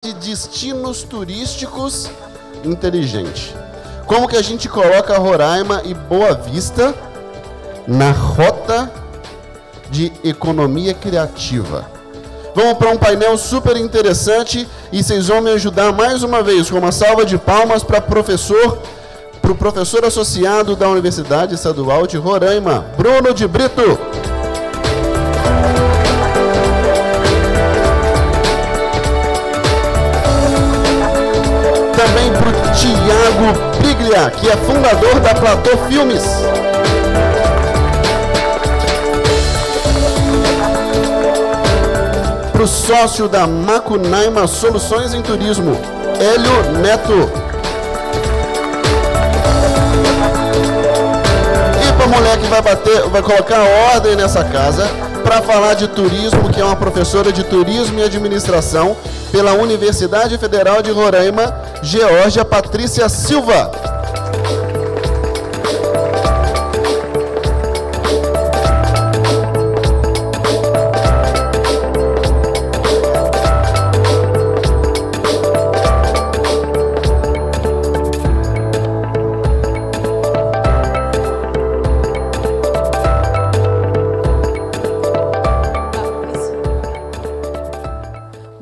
de destinos turísticos inteligente. Como que a gente coloca Roraima e Boa Vista na rota de economia criativa? Vamos para um painel super interessante e vocês vão me ajudar mais uma vez com uma salva de palmas para o professor associado da Universidade Estadual de Roraima, Bruno de Brito. Também para o Tiago Briglia, que é fundador da Platô Filmes. Para o sócio da Macunaíma Soluções em Turismo, Hélio Neto. E para a mulher que vai colocar ordem nessa casa, para falar de turismo, que é uma professora de turismo e administração pela Universidade Federal de Roraima, Geórgia Patrícia Silva.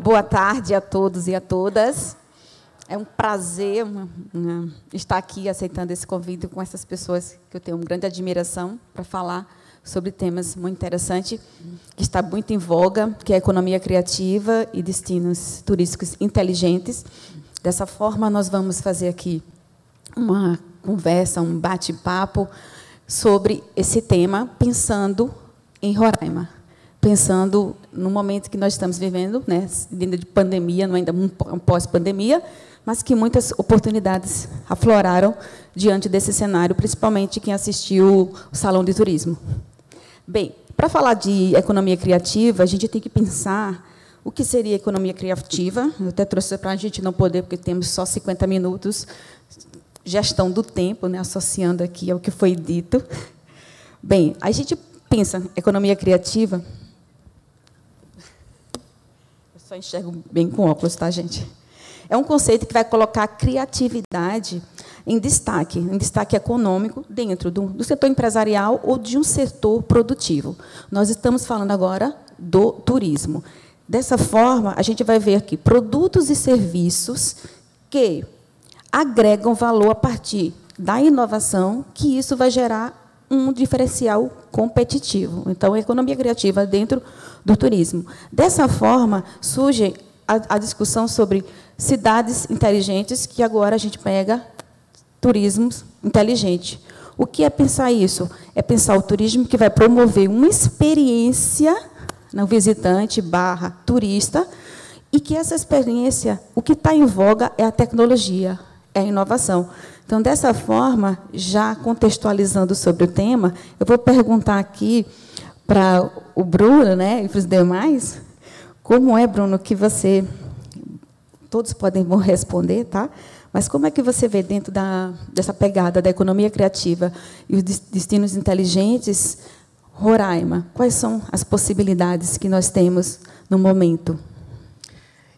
Boa tarde a todos e a todas. É um prazer estar aqui aceitando esse convite com essas pessoas que eu tenho uma grande admiração para falar sobre temas muito interessantes, que está muito em voga, que é a economia criativa e destinos turísticos inteligentes. Dessa forma, nós vamos fazer aqui uma conversa, um bate-papo sobre esse tema, pensando em Roraima. Pensando no momento que nós estamos vivendo, né, de pandemia, não ainda pós-pandemia, mas que muitas oportunidades afloraram diante desse cenário, principalmente quem assistiu o Salão de Turismo. Bem, para falar de economia criativa, a gente tem que pensar o que seria economia criativa. Eu até trouxe para a gente não poder, porque temos só 50 minutos, gestão do tempo, né, associando aqui ao que foi dito. Bem, a gente pensa economia criativa. Só enxergo bem com óculos, tá, gente? É um conceito que vai colocar a criatividade em destaque econômico dentro do setor empresarial ou de um setor produtivo. Nós estamos falando agora do turismo. Dessa forma, a gente vai ver aqui produtos e serviços que agregam valor a partir da inovação, que isso vai gerar um diferencial competitivo. Então, a economia criativa dentro do turismo. Dessa forma, surge a discussão sobre cidades inteligentes, que agora a gente pega turismo inteligente. O que é pensar isso? É pensar o turismo que vai promover uma experiência no visitante / turista, e que essa experiência, o que está em voga é a tecnologia, é a inovação. Então, dessa forma, já contextualizando sobre o tema, eu vou perguntar aqui para o Bruno, né, e para os demais, como é, Bruno, que você... Todos podem responder, tá? Mas como é que você vê dentro dessa pegada da economia criativa e os destinos inteligentes, Roraima? Quais são as possibilidades que nós temos no momento?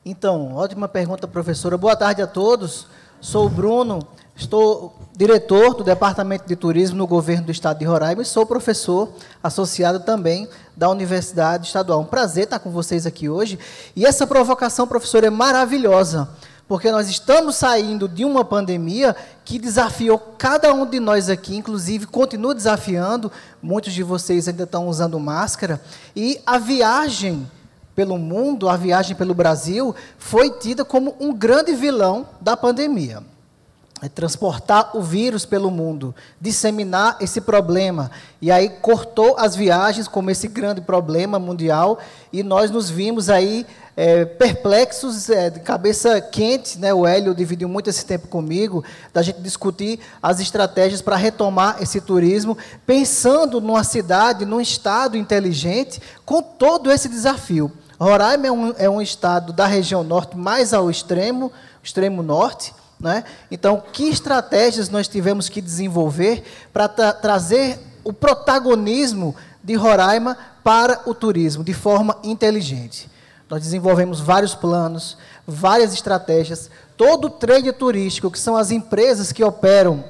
Então, ótima pergunta, professora. Boa tarde a todos. Sou o Bruno. Estou diretor do Departamento de Turismo no Governo do Estado de Roraima e sou professor associado também da Universidade Estadual. Um prazer estar com vocês aqui hoje. E essa provocação, professor, é maravilhosa, porque nós estamos saindo de uma pandemia que desafiou cada um de nós aqui, inclusive continua desafiando, muitos de vocês ainda estão usando máscara, e a viagem pelo mundo, a viagem pelo Brasil, foi tida como um grande vilão da pandemia. É transportar o vírus pelo mundo, disseminar esse problema. E aí cortou as viagens como esse grande problema mundial, e nós nos vimos aí perplexos, de cabeça quente, né? O Hélio dividiu muito esse tempo comigo, da gente discutir as estratégias para retomar esse turismo, pensando numa cidade, num estado inteligente, com todo esse desafio. Roraima é um estado da região norte, mais ao extremo norte, né? Então, que estratégias nós tivemos que desenvolver para trazer o protagonismo de Roraima para o turismo de forma inteligente? Nós desenvolvemos vários planos, várias estratégias. Todo o trade turístico, que são as empresas que operam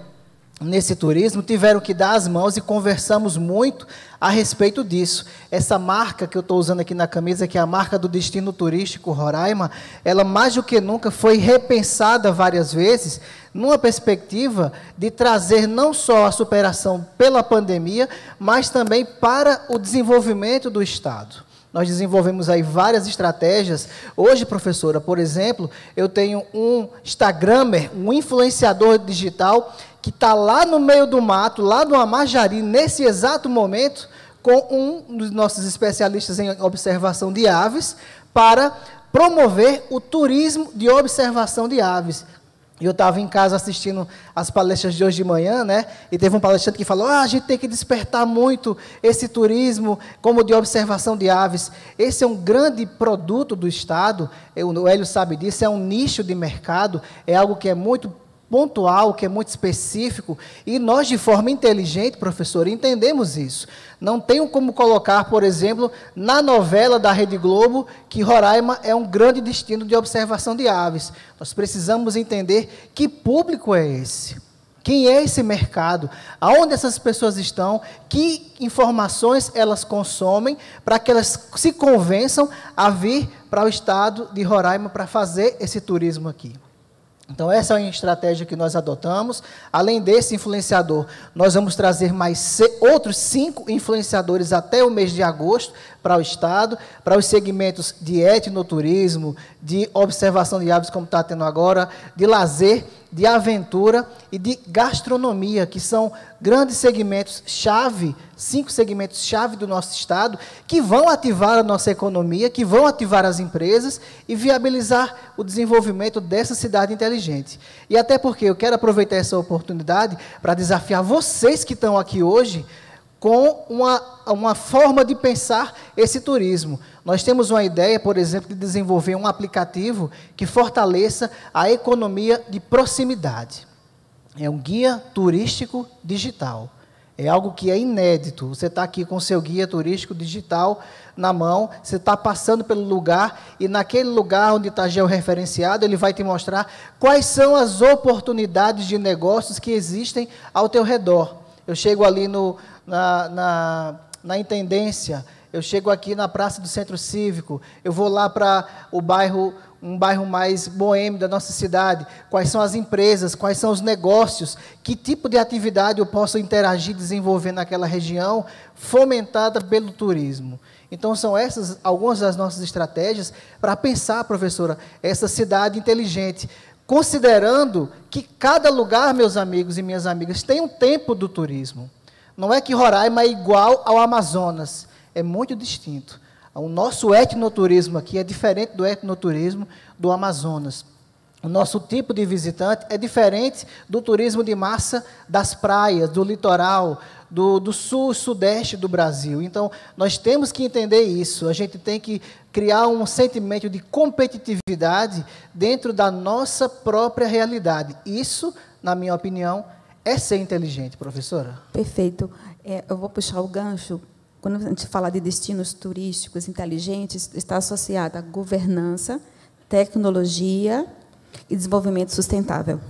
nesse turismo, tiveram que dar as mãos e conversamos muito a respeito disso. Essa marca que eu estou usando aqui na camisa, que é a marca do Destino Turístico Roraima, ela mais do que nunca foi repensada várias vezes, numa perspectiva de trazer não só a superação pela pandemia, mas também para o desenvolvimento do Estado. Nós desenvolvemos aí várias estratégias. Hoje, professora, por exemplo, eu tenho um Instagramer, um influenciador digital, que está lá no meio do mato, lá no Amajari, nesse exato momento, com um dos nossos especialistas em observação de aves, para promover o turismo de observação de aves. Eu estava em casa assistindo as palestras de hoje de manhã, né? E teve um palestrante que falou, a gente tem que despertar muito esse turismo como de observação de aves. Esse é um grande produto do Estado, o Hélio sabe disso, é um nicho de mercado, é algo que é muito pontual, que é muito específico, e nós, de forma inteligente, professor, entendemos isso. Não tenho como colocar, por exemplo, na novela da Rede Globo, que Roraima é um grande destino de observação de aves. Nós precisamos entender que público é esse, quem é esse mercado, aonde essas pessoas estão, que informações elas consomem, para que elas se convençam a vir para o estado de Roraima para fazer esse turismo aqui. Então, essa é a estratégia que nós adotamos. Além desse influenciador, nós vamos trazer mais outros 5 influenciadores até o mês de agosto para o Estado, para os segmentos de etnoturismo, de observação de aves, como está tendo agora, de lazer, de aventura e de gastronomia, que são grandes segmentos-chave, 5 segmentos-chave do nosso Estado, que vão ativar a nossa economia, que vão ativar as empresas e viabilizar o desenvolvimento dessa cidade inteligente. E até porque eu quero aproveitar essa oportunidade para desafiar vocês que estão aqui hoje com uma forma de pensar esse turismo. Nós temos uma ideia, por exemplo, de desenvolver um aplicativo que fortaleça a economia de proximidade. É um guia turístico digital. É algo que é inédito. Você está aqui com o seu guia turístico digital na mão, você está passando pelo lugar, e naquele lugar onde está georreferenciado, ele vai te mostrar quais são as oportunidades de negócios que existem ao teu redor. Eu chego ali na Intendência, eu chego aqui na Praça do Centro Cívico, eu vou lá para o bairro, um bairro mais boêmio da nossa cidade, quais são as empresas, quais são os negócios, que tipo de atividade eu posso interagir, desenvolver naquela região, fomentada pelo turismo. Então, são essas algumas das nossas estratégias para pensar, professora, essa cidade inteligente, considerando que cada lugar, meus amigos e minhas amigas, tem um tempo do turismo. Não é que Roraima é igual ao Amazonas, é muito distinto. O nosso etnoturismo aqui é diferente do etnoturismo do Amazonas. O nosso tipo de visitante é diferente do turismo de massa das praias, do litoral, do sul e sudeste do Brasil. Então, nós temos que entender isso. A gente tem que criar um sentimento de competitividade dentro da nossa própria realidade. Isso, na minha opinião, é ser inteligente, professora. Perfeito. Eu vou puxar o gancho. Quando a gente fala de destinos turísticos inteligentes, está associado à governança, tecnologia e desenvolvimento sustentável.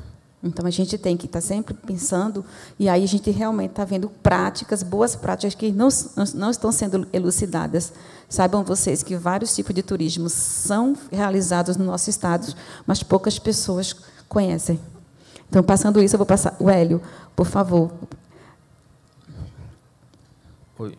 Então, a gente tem que estar sempre pensando, e aí a gente realmente está vendo práticas, boas práticas, que não estão sendo elucidadas. Saibam vocês que vários tipos de turismo são realizados no nosso estado, mas poucas pessoas conhecem. Então, passando isso, eu vou passar. O Hélio, por favor. Oi.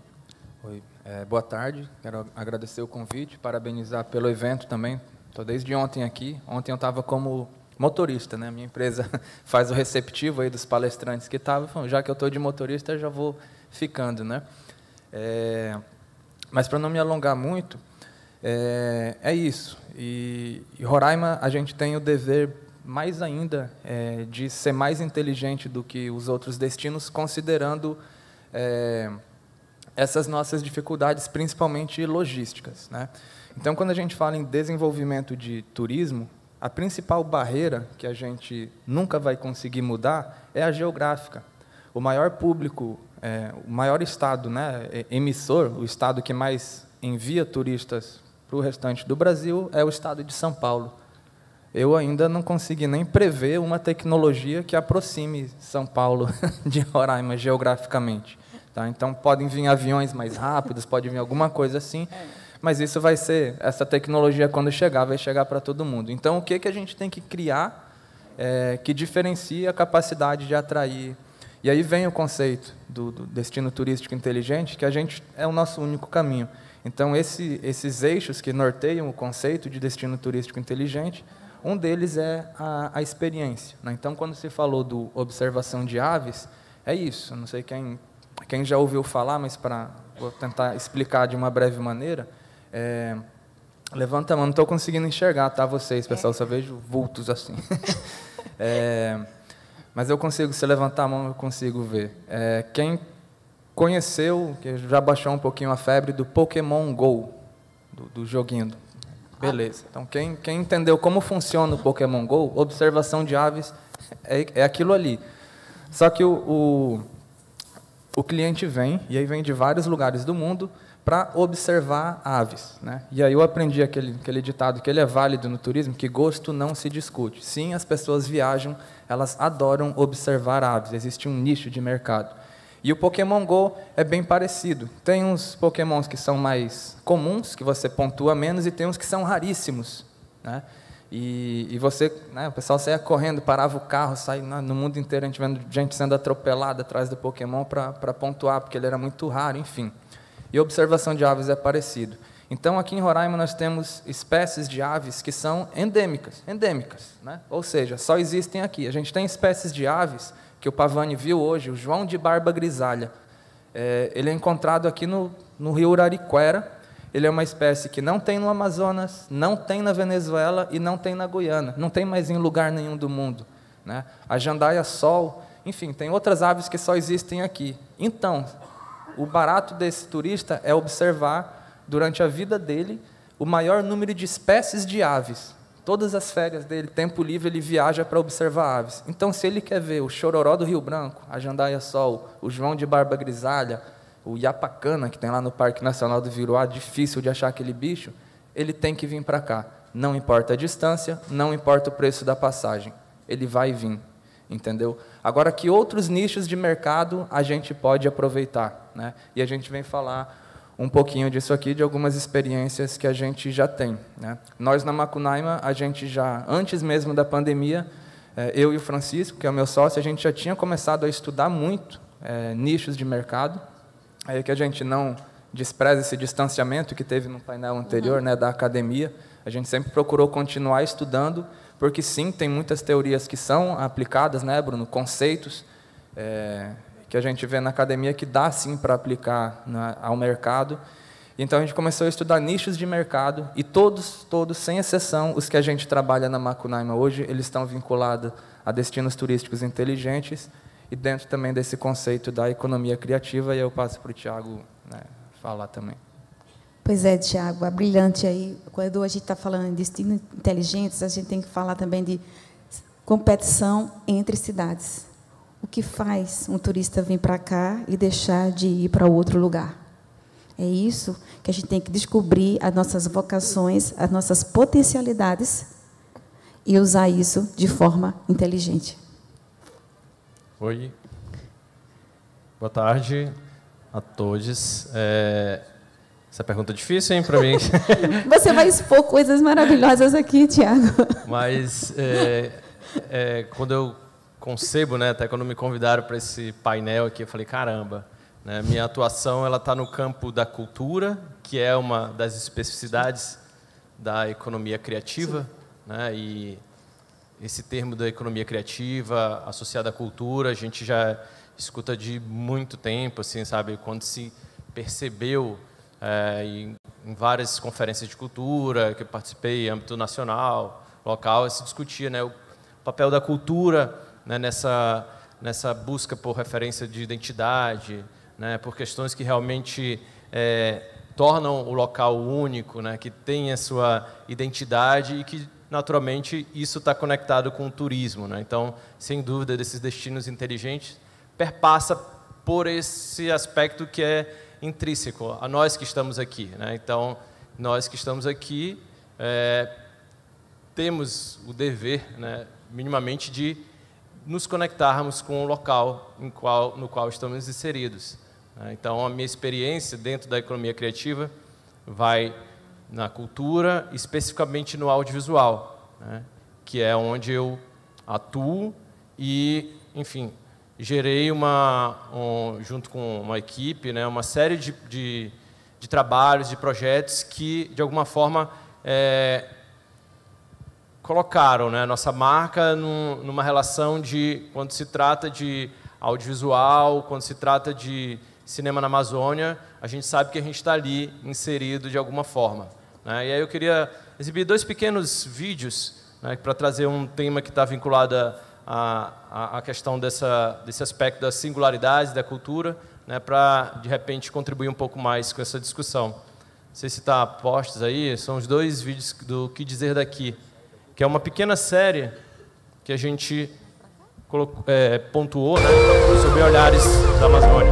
Boa tarde. Quero agradecer o convite, parabenizar pelo evento também. Estou desde ontem aqui. Ontem eu estava como motorista, né? Minha empresa faz o receptivo aí dos palestrantes que estavam. Já que eu estou de motorista, já vou ficando, né? Mas, para não me alongar muito, é isso. E Roraima, a gente tem o dever, mais ainda, de ser mais inteligente do que os outros destinos, considerando essas nossas dificuldades, principalmente logísticas, né? Então, quando a gente fala em desenvolvimento de turismo, a principal barreira que a gente nunca vai conseguir mudar é a geográfica. O maior público, o maior estado, né, emissor, o estado que mais envia turistas para o restante do Brasil, é o estado de São Paulo. eu ainda não consegui nem prever uma tecnologia que aproxime São Paulo de Roraima geograficamente. Tá? Então, podem vir aviões mais rápidos, pode vir alguma coisa assim, mas isso vai ser, essa tecnologia, quando chegar, vai chegar para todo mundo. Então, o que a gente tem que criar que diferencie a capacidade de atrair? E aí vem o conceito do destino turístico inteligente, que a gente é o nosso único caminho. Então, esses eixos que norteiam o conceito de destino turístico inteligente, um deles é a experiência. Né? Então, quando se falou do observação de aves, é isso. Não sei quem já ouviu falar, mas vou tentar explicar de uma breve maneira. Levanta a mão, não estou conseguindo enxergar, tá, vocês, pessoal, só vejo vultos assim. Mas eu consigo, se levantar a mão, eu consigo ver. Quem conheceu, que já baixou um pouquinho a febre do Pokémon GO, do joguinho. Beleza. Então, quem entendeu como funciona o Pokémon GO, observação de aves é aquilo ali. Só que o cliente vem, e aí vem de vários lugares do mundo, para observar aves. Né? E aí eu aprendi aquele ditado que ele é válido no turismo, que gosto não se discute. Sim, as pessoas viajam, elas adoram observar aves, existe um nicho de mercado. E o Pokémon GO é bem parecido. Tem uns Pokémons que são mais comuns, que você pontua menos, e tem uns que são raríssimos. Né? E você, né, o pessoal saía correndo, parava o carro, saía no mundo inteiro, a gente vendo gente sendo atropelada atrás do Pokémon para pontuar, porque ele era muito raro, enfim. E a observação de aves é parecido. Então, aqui em Roraima, nós temos espécies de aves que são endêmicas. Né? Ou seja, só existem aqui. A gente tem espécies de aves que o Pavani viu hoje, o João de barba grisalha. Ele é encontrado aqui no rio Urariquera. Ele é uma espécie que não tem no Amazonas, não tem na Venezuela e não tem na Guiana. Não tem mais em lugar nenhum do mundo. Né? A jandaia-sol, enfim, tem outras aves que só existem aqui. Então, o barato desse turista é observar, durante a vida dele, o maior número de espécies de aves. Todas as férias dele, tempo livre, ele viaja para observar aves. Então, se ele quer ver o chororó do Rio Branco, a jandaia-sol, o João de barba grisalha, o iapacana, que tem lá no Parque Nacional do Viroá, difícil de achar aquele bicho, ele tem que vir para cá. Não importa a distância, não importa o preço da passagem. Ele vai vir, entendeu? Agora, que outros nichos de mercado a gente pode aproveitar? Né? E a gente vem falar um pouquinho disso aqui, de algumas experiências que a gente já tem. Né? Nós, na Macunaíma, a gente já, antes mesmo da pandemia, eu e o Francisco, que é o meu sócio, a gente já tinha começado a estudar muito nichos de mercado, aí que a gente não despreza esse distanciamento que teve no painel anterior, né, da academia. A gente sempre procurou continuar estudando, porque, sim, tem muitas teorias que são aplicadas, né, Bruno, conceitos que a gente vê na academia que dá, sim, para aplicar ao mercado. Então, a gente começou a estudar nichos de mercado, e todos, sem exceção, os que a gente trabalha na Macunaíma hoje, eles estão vinculados a destinos turísticos inteligentes, e dentro também desse conceito da economia criativa, e eu passo para o Tiago, né, falar também. Pois é, Tiago, é brilhante aí. Quando a gente está falando em destinos inteligentes, a gente tem que falar também de competição entre cidades. O que faz um turista vir para cá e deixar de ir para outro lugar? É isso que a gente tem que descobrir, as nossas vocações, as nossas potencialidades, e usar isso de forma inteligente. Oi. Boa tarde a todos. Essa pergunta é difícil, hein, para mim. Você vai expor coisas maravilhosas aqui, Tiago. Mas, quando eu concebo, né, até quando me convidaram para esse painel aqui, eu falei, caramba, né, minha atuação está no campo da cultura, que é uma das especificidades da economia criativa, né, e esse termo da economia criativa associada à cultura, a gente já escuta de muito tempo, assim, sabe, quando se percebeu em várias conferências de cultura que eu participei, em âmbito nacional, local, se discutia, né, o papel da cultura, né, nessa busca por referência de identidade, né, por questões que realmente tornam o local único, né, que tem a sua identidade e que, naturalmente, isso está conectado com o turismo. Né? Então, sem dúvida, desses destinos inteligentes perpassa por esse aspecto que é intrínseco a nós que estamos aqui. Né? Então, nós que estamos aqui temos o dever, né, minimamente, de nos conectarmos com o local no qual estamos inseridos. Então, a minha experiência dentro da economia criativa vai na cultura, especificamente no audiovisual, né, que é onde eu atuo e, enfim, gerei junto com uma equipe, né, uma série de trabalhos, de projetos que, de alguma forma, colocaram, né, nossa marca numa relação de, quando se trata de audiovisual, quando se trata de cinema na Amazônia, a gente sabe que a gente está ali inserido de alguma forma, né? E aí eu queria exibir 2 pequenos vídeos, né, para trazer um tema que está vinculado a questão desse aspecto da singularidade da cultura, né, para, de repente, contribuir um pouco mais com essa discussão. Não sei se está postos aí, são os 2 vídeos do Que Dizer Daqui, que é uma pequena série que a gente pontuou, né, sobre olhares da Amazônia.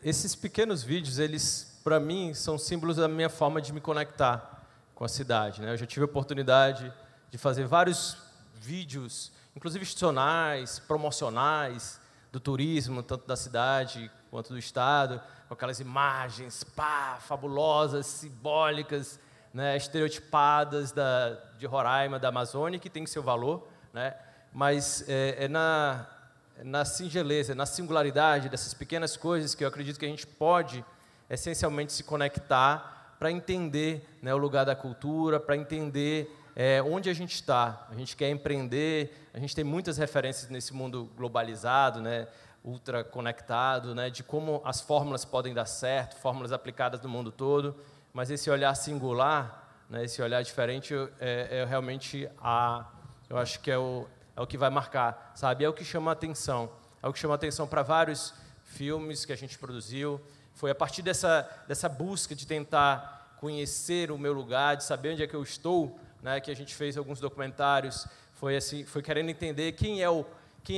Esses pequenos vídeos, eles, para mim, são símbolos da minha forma de me conectar com a cidade, né? Eu já tive a oportunidade de fazer vários vídeos, inclusive institucionais, promocionais, do turismo, tanto da cidade quanto do estado, com aquelas imagens fabulosas, simbólicas, né, estereotipadas de Roraima, da Amazônia, que tem seu valor, né? Mas na singeleza, na singularidade dessas pequenas coisas que eu acredito que a gente pode, essencialmente, se conectar para entender, né, o lugar da cultura, para entender onde a gente está. A gente quer empreender, a gente tem muitas referências nesse mundo globalizado, né, ultra conectado, né, de como as fórmulas podem dar certo, fórmulas aplicadas no mundo todo, mas esse olhar singular, né, esse olhar diferente, realmente eu acho que é o que vai marcar, sabe? É o que chama a atenção. É o que chama a atenção para vários filmes que a gente produziu. Foi a partir dessa busca de tentar conhecer o meu lugar, de saber onde é que eu estou, né, que a gente fez alguns documentários. Foi assim, foi querendo entender quem é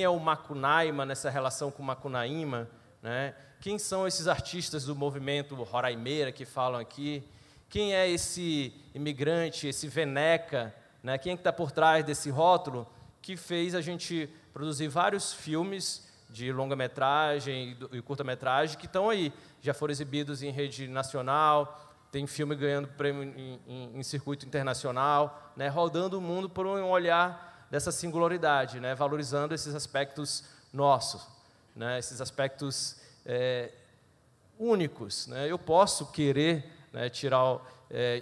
o Macunaíma nessa relação com o Macunaíma, né? Quem são esses artistas do movimento roraimeira que falam aqui? Quem é esse imigrante, esse veneca, né? Quem é que está por trás desse rótulo que fez a gente produzir vários filmes de longa-metragem e curta-metragem que estão aí, já foram exibidos em rede nacional, tem filme ganhando prêmio em circuito internacional, né, rodando o mundo por um olhar dessa singularidade, né, valorizando esses aspectos nossos, né, esses aspectos únicos, né. Eu posso querer, né,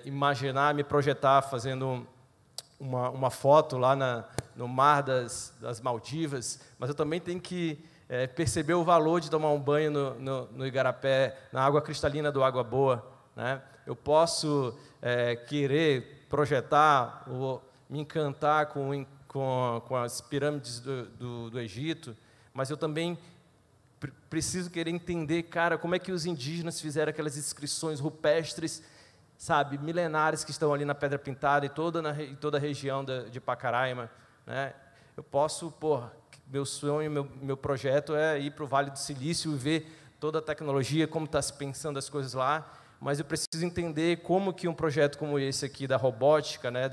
imaginar, me projetar fazendo uma foto lá no mar das Maldivas, mas eu também tenho que perceber o valor de tomar um banho no Igarapé, na água cristalina do Água Boa, né? Eu posso querer projetar ou me encantar com com as pirâmides do Egito, mas eu também preciso querer entender, cara, como é que os indígenas fizeram aquelas inscrições rupestres, sabe, milenares, que estão ali na Pedra Pintada e toda a região de Pacaraima, né? Eu posso, meu sonho, meu projeto é ir para o Vale do Silício e ver toda a tecnologia, como está se pensando as coisas lá, mas eu preciso entender como que um projeto como esse aqui da robótica, né,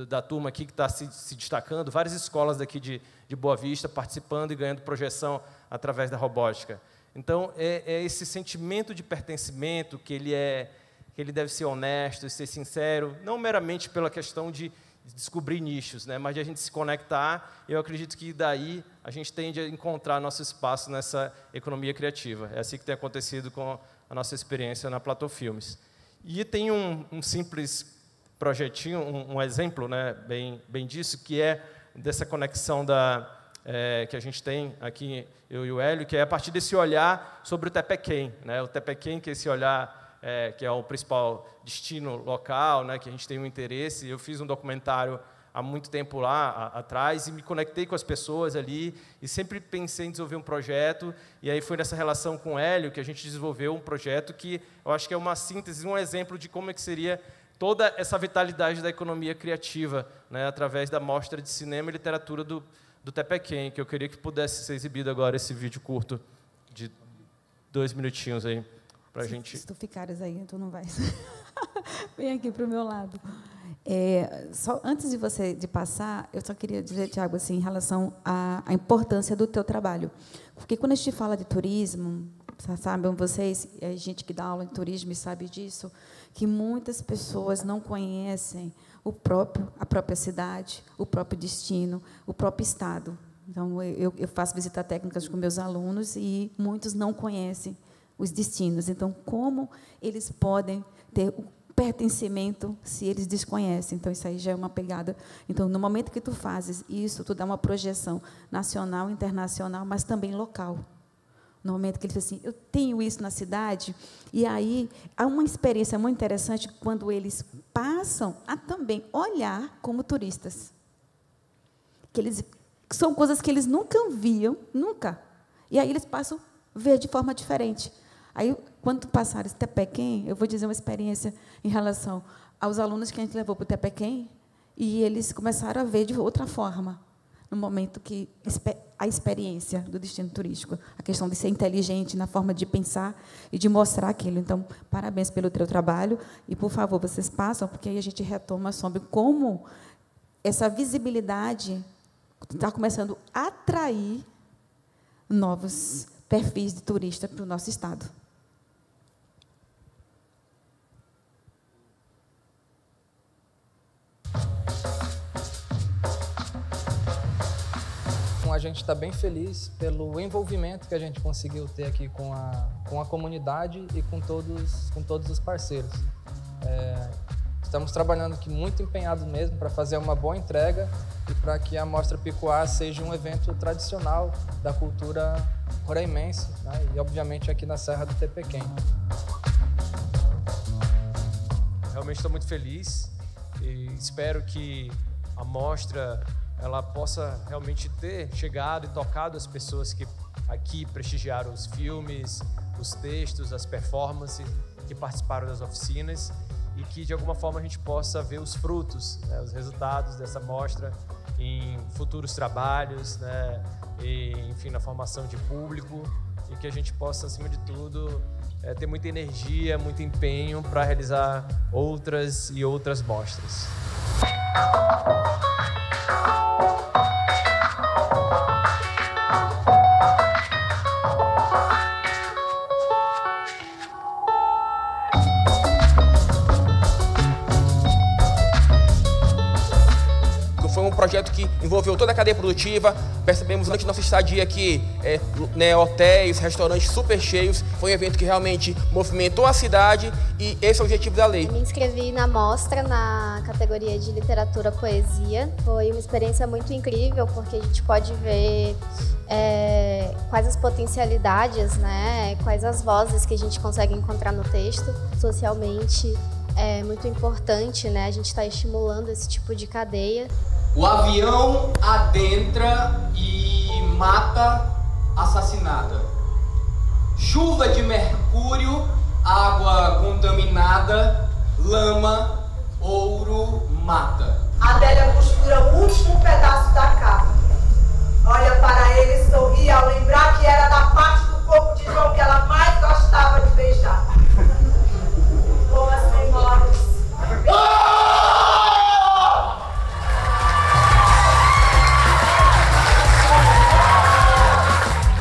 da turma aqui que está se destacando, várias escolas daqui de Boa Vista participando e ganhando projeção através da robótica. Então, é esse sentimento de pertencimento que ele deve ser honesto e ser sincero, não meramente pela questão de descobrir nichos, né, mas de a gente se conectar. Eu acredito que daí a gente tende a encontrar nosso espaço nessa economia criativa. É assim que tem acontecido com a nossa experiência na Platô Filmes. E tem um simples projetinho, um exemplo, né, bem disso, que é dessa conexão que a gente tem aqui, eu e o Hélio, que é a partir desse olhar sobre o Tepequém, né, o Tepequém, que é esse olhar que é o principal destino local, né, que a gente tem um interesse. Eu fiz um documentário há muito tempo lá atrás e me conectei com as pessoas ali e sempre pensei em desenvolver um projeto, e aí foi nessa relação com o Hélio que a gente desenvolveu um projeto que eu acho que é uma síntese, um exemplo de como é que seria toda essa vitalidade da economia criativa, né, através da mostra de cinema e literatura do Tepequém, que eu queria que pudesse ser exibido agora, esse vídeo curto de 2 minutinhos aí. Pra gente... Se tu ficares aí, tu não vai. Vem aqui para o meu lado. Só antes de passar, eu só queria dizer, Tiago, assim, em relação à importância do teu trabalho. Porque quando a gente fala de turismo, sabem vocês, a gente que dá aula de turismo e sabe disso, que muitas pessoas não conhecem a própria cidade, o próprio destino, o próprio estado. Então, eu faço visitas técnicas com meus alunos e muitos não conhecem os destinos. Então, como eles podem ter o pertencimento se eles desconhecem? Então, isso aí já é uma pegada. Então, no momento que tu fazes isso, tu dá uma projeção nacional, internacional, mas também local. No momento que ele diz assim, eu tenho isso na cidade, e aí há uma experiência muito interessante quando eles passam a também olhar como turistas. São coisas que eles nunca viam, nunca. E aí eles passam a ver de forma diferente. Aí, quando passar esse Tepequém, eu vou dizer uma experiência em relação aos alunos que a gente levou para o Tepequém, e eles começaram a ver de outra forma, no momento que a experiência do destino turístico, a questão de ser inteligente na forma de pensar e de mostrar aquilo. Então, parabéns pelo teu trabalho, e, por favor, vocês passam, porque aí a gente retoma sobre como essa visibilidade está começando a atrair novos perfis de turista para o nosso estado. A gente está bem feliz pelo envolvimento que a gente conseguiu ter aqui com a comunidade e com todos os parceiros. Estamos trabalhando aqui muito empenhados mesmo para fazer uma boa entrega e para que a Mostra Picuá seja um evento tradicional da cultura roraimense, né? E, obviamente, aqui na Serra do Tepequém. Realmente estou muito feliz e espero que a mostra ela possa realmente ter chegado e tocado as pessoas que aqui prestigiaram os filmes, os textos, as performances, que participaram das oficinas, e que, de alguma forma, a gente possa ver os frutos, né, os resultados dessa mostra em futuros trabalhos, né, e, enfim, na formação de público, e que a gente possa, acima de tudo, ter muita energia, muito empenho para realizar outras e outras mostras. Foi um projeto que envolveu toda a cadeia produtiva. Percebemos durante nossa estadia aqui, hotéis, restaurantes super cheios. Foi um evento que realmente movimentou a cidade e esse é o objetivo da lei. Me inscrevi na mostra na categoria de literatura poesia. Foi uma experiência muito incrível porque a gente pode ver quais as potencialidades, né, quais as vozes que a gente consegue encontrar no texto. Socialmente é muito importante, né, a gente está estimulando esse tipo de cadeia. O avião adentra e mata assassinada. Chuva de mercúrio, água contaminada, lama, ouro, mata. Adélia costura o último pedaço da capa. Olha para ele e sorri ao lembrar que era da parte do corpo de João que ela mais gostava de beijar. Boas memórias.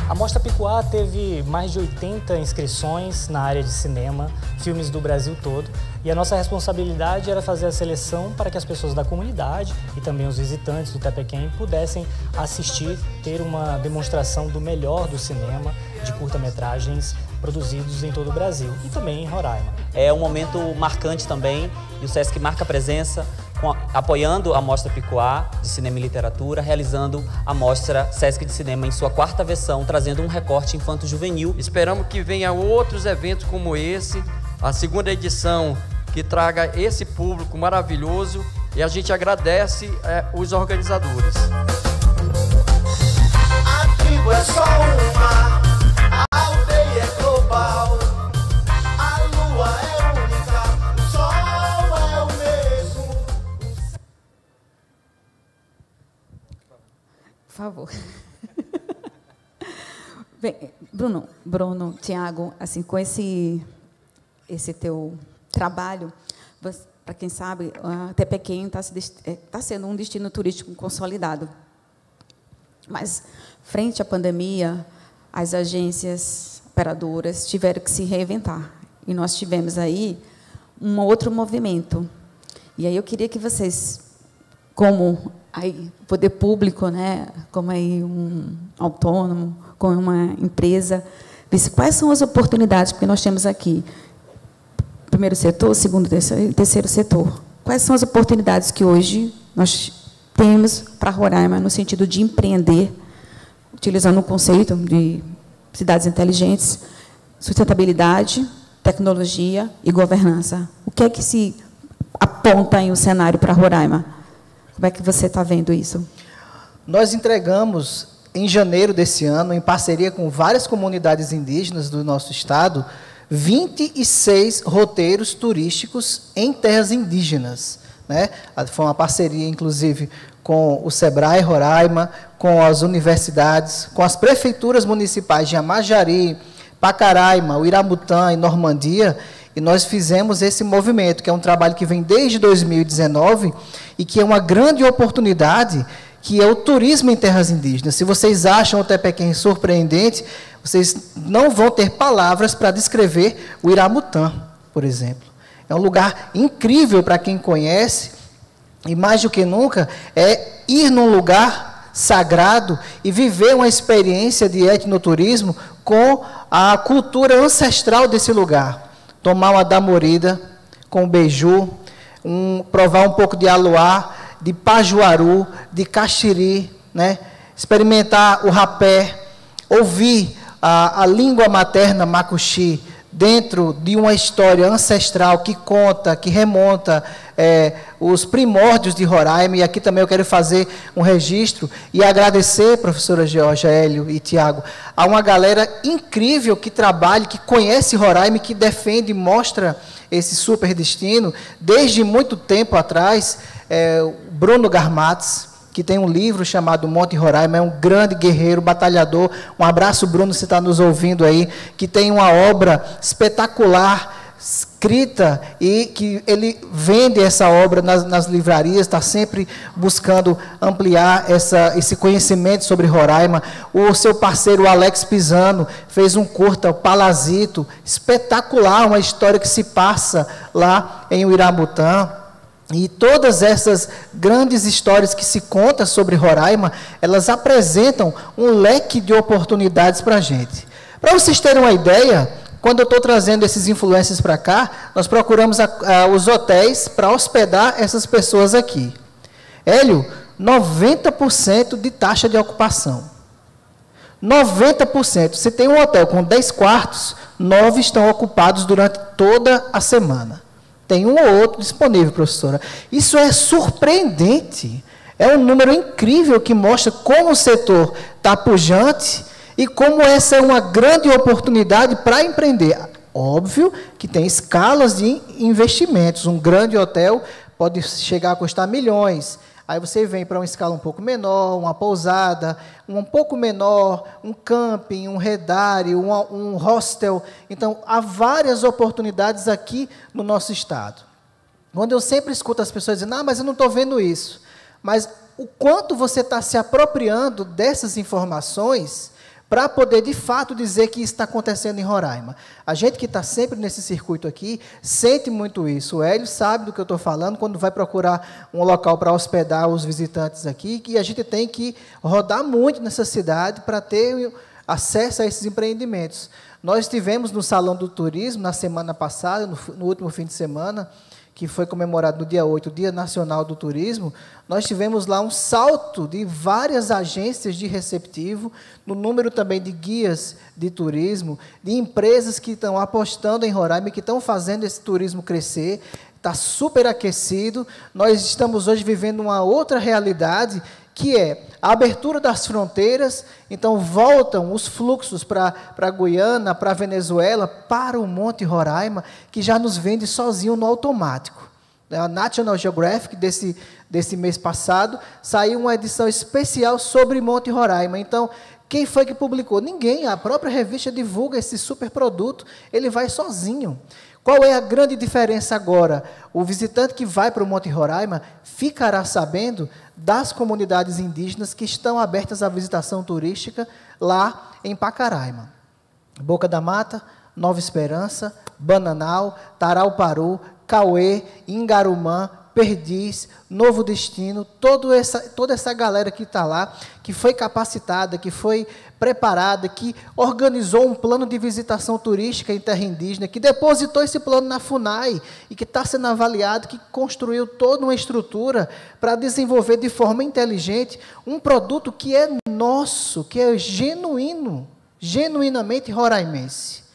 A Mostra Picuá teve mais de 80 inscrições na área de cinema, filmes do Brasil todo, e a nossa responsabilidade era fazer a seleção para que as pessoas da comunidade e também os visitantes do Tepequém pudessem assistir, ter uma demonstração do melhor do cinema, de curta-metragens produzidos em todo o Brasil e também em Roraima. É um momento marcante também, e o Sesc marca a presença, apoiando a Mostra Picuá de Cinema e Literatura, realizando a Mostra Sesc de Cinema em sua 4ª versão, trazendo um recorte infanto-juvenil. Esperamos que venha outros eventos como esse, a 2ª edição, que traga esse público maravilhoso, e a gente agradece os organizadores. Ativo é só uma, a aldeia é global, a lua é única, o sol é o mesmo. Por favor. Bem, Bruno, Tiago, assim, com esse teu trabalho, para quem sabe, a Tepequém está sendo um destino turístico consolidado. Mas, frente à pandemia, as agências operadoras tiveram que se reinventar. E nós tivemos aí um outro movimento. E aí eu queria que vocês, como aí, poder público, né, como aí um autônomo, como uma empresa, vissem quais são as oportunidades que nós temos aqui. Primeiro setor, segundo, terceiro setor. Quais são as oportunidades que hoje nós temos para Roraima no sentido de empreender, utilizando o conceito de cidades inteligentes, sustentabilidade, tecnologia e governança. O que é que se aponta em um cenário para Roraima? Como é que você está vendo isso? Nós entregamos, em janeiro desse ano, em parceria com várias comunidades indígenas do nosso estado, 26 roteiros turísticos em terras indígenas, né? Foi uma parceria, inclusive, com o Sebrae Roraima, com as universidades, com as prefeituras municipais de Amajari, Pacaraima, Uiramutã e Normandia, e nós fizemos esse movimento, que é um trabalho que vem desde 2019 e que é uma grande oportunidade, que é o turismo em terras indígenas. Se vocês acham o Tepequém surpreendente, vocês não vão ter palavras para descrever o Uiramutã, por exemplo. É um lugar incrível para quem conhece, e mais do que nunca, é ir num lugar sagrado e viver uma experiência de etnoturismo com a cultura ancestral desse lugar. Tomar uma damorida com beiju, provar um pouco de aluá, de pajuaru, de caxiri, né? Experimentar o rapé, ouvir a língua materna macuxi dentro de uma história ancestral que conta, que remonta os primórdios de Roraima. E aqui também eu quero fazer um registro e agradecer, professora Georgia, Hélio e Tiago, a uma galera incrível que trabalha, que conhece Roraima e que defende e mostra esse super destino desde muito tempo atrás. Bruno Garmatz, que tem um livro chamado Monte Roraima, é um grande guerreiro, batalhador. Um abraço, Bruno, se está nos ouvindo aí, que tem uma obra espetacular, escrita, e que ele vende essa obra nas livrarias, está sempre buscando ampliar esse conhecimento sobre Roraima. O seu parceiro, Alex Pisano, fez um curta, o Palazito, espetacular, uma história que se passa lá em Uiramutã. E todas essas grandes histórias que se contam sobre Roraima, elas apresentam um leque de oportunidades para a gente. Para vocês terem uma ideia, quando eu estou trazendo esses influencers para cá, nós procuramos os hotéis para hospedar essas pessoas aqui. Hélio, 90% de taxa de ocupação. 90%. Se tem um hotel com 10 quartos, 9 estão ocupados durante toda a semana. Tem um ou outro disponível, professora. Isso é surpreendente. É um número incrível que mostra como o setor está pujante e como essa é uma grande oportunidade para empreender. Óbvio que tem escalas de investimentos. Um grande hotel pode chegar a custar milhões. Aí você vem para uma escala um pouco menor, uma pousada, um pouco menor, um camping, um redário, um hostel. Então, há várias oportunidades aqui no nosso estado. Quando eu sempre escuto as pessoas dizendo, mas eu não estou vendo isso. Mas o quanto você está se apropriando dessas informações para poder, de fato, dizer que isso está acontecendo em Roraima. A gente que está sempre nesse circuito aqui, sente muito isso. O Hélio sabe do que eu estou falando, quando vai procurar um local para hospedar os visitantes aqui, que a gente tem que rodar muito nessa cidade para ter acesso a esses empreendimentos. Nós estivemos no Salão do Turismo, na semana passada, no último fim de semana, que foi comemorado no dia 8, o Dia Nacional do Turismo, nós tivemos lá um salto de várias agências de receptivo, no número também de guias de turismo, de empresas que estão apostando em Roraima e que estão fazendo esse turismo crescer. Está super aquecido. Nós estamos hoje vivendo uma outra realidade, que é a abertura das fronteiras. Então, voltam os fluxos para a Guiana, para a Venezuela, para o Monte Roraima, que já nos vende sozinho no automático. A National Geographic, desse mês passado, saiu uma edição especial sobre Monte Roraima. Então, quem foi que publicou? Ninguém. A própria revista divulga esse super produto, ele vai sozinho. Qual é a grande diferença agora? O visitante que vai para o Monte Roraima ficará sabendo das comunidades indígenas que estão abertas à visitação turística lá em Pacaraima. Boca da Mata, Nova Esperança, Bananal, Tarauparu, Cauê, Ingarumã, Perdiz, Novo Destino, toda essa galera que está lá, que foi capacitada, que foi preparada, que organizou um plano de visitação turística em terra indígena, que depositou esse plano na FUNAI e que está sendo avaliado, que construiu toda uma estrutura para desenvolver de forma inteligente um produto que é nosso, que é genuíno, genuinamente roraimense.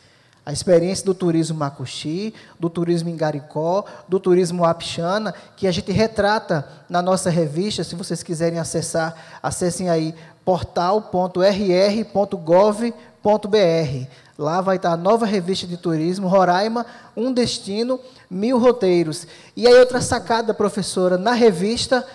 A experiência do turismo Macuxi, do turismo Ingaricó, do turismo Apixana, que a gente retrata na nossa revista. Se vocês quiserem acessar, acessem aí portal.rr.gov.br. Lá vai estar a nova revista de turismo, Roraima, um destino, 1000 roteiros. E aí outra sacada, professora, na revista,